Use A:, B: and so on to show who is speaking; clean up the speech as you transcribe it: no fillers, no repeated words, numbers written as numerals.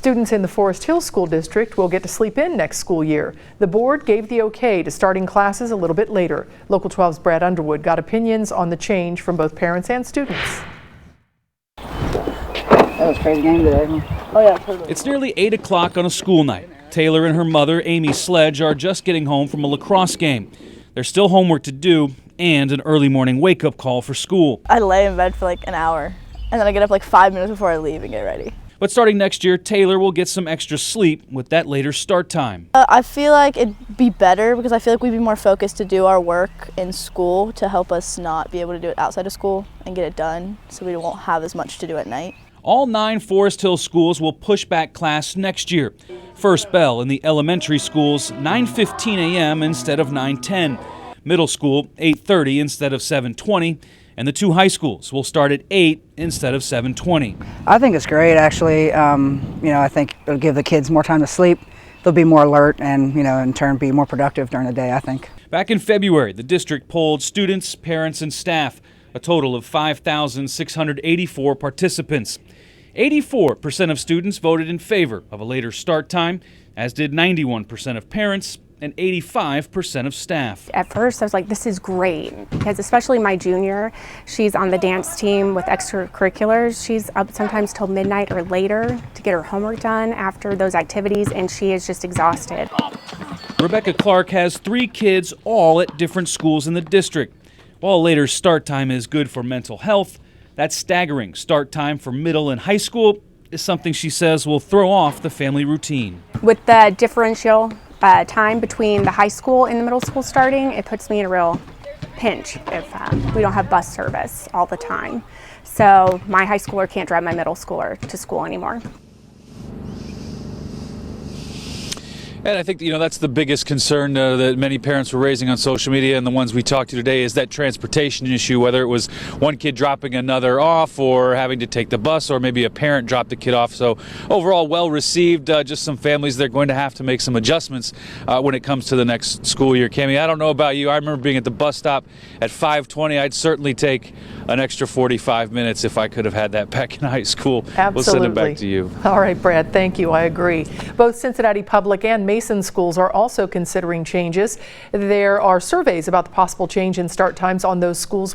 A: Students in the Forest Hill School District will get to sleep in next school year. The board gave the okay to starting classes a little bit later. Local 12's Brad Underwood got opinions on the change from both parents and students.
B: That was a crazy game today. Oh yeah, totally.
C: It's nearly 8 o'clock on a school night. Taylor and her mother, Amy Sledge, are just getting home from a lacrosse game. There's still homework to do and an early morning wake-up call for school.
D: I lay in bed for like an hour, and then I get up like 5 minutes before I leave and get ready.
C: But starting next year, Taylor will get some extra sleep with that later start time.
D: I feel like it'd be better because I feel like we'd be more focused to do our work in school to help us not be able to do it outside of school and get it done, so we won't have as much to do at night.
C: All 9 Forest Hill schools will push back class next year. First bell in the elementary schools, 9:15 a.m. instead of 9:10. Middle school, 8:30 instead of 7:20. And the 2 high schools will start at 8 instead of 7:20.
B: I think it's great, actually. I think it'll give the kids more time to sleep. They'll be more alert and, in turn be more productive during the day, I think.
C: Back in February, the district polled students, parents, and staff, a total of 5,684 participants. 84% of students voted in favor of a later start time, as did 91% of parents and 85% of staff.
E: At first I was like, this is great, because especially my junior, she's on the dance team with extracurriculars. She's up sometimes till midnight or later to get her homework done after those activities, and she is just exhausted.
C: Rebecca Clark has 3 kids all at different schools in the district. While a later start time is good for mental health, that staggering start time for middle and high school is something she says will throw off the family routine.
E: With the differential time between the high school and the middle school starting, it puts me in a real pinch if we don't have bus service all the time. So my high schooler can't drive my middle schooler to school anymore.
F: And I think, that's the biggest concern that many parents were raising on social media, and the ones we talked to today, is that transportation issue, whether it was one kid dropping another off or having to take the bus, or maybe a parent dropped the kid off. So overall, well received. Just some families, they're going to have to make some adjustments when it comes to the next school year. Cammie, I don't know about you. I remember being at the bus stop at 5:20. I'd certainly take an extra 45 minutes if I could have had that back in high school.
A: Absolutely.
F: We'll send it back to you.
A: All right, Brad, thank you. I agree. Both Cincinnati Public and Mason schools are also considering changes. There are surveys about the possible change in start times on those schools'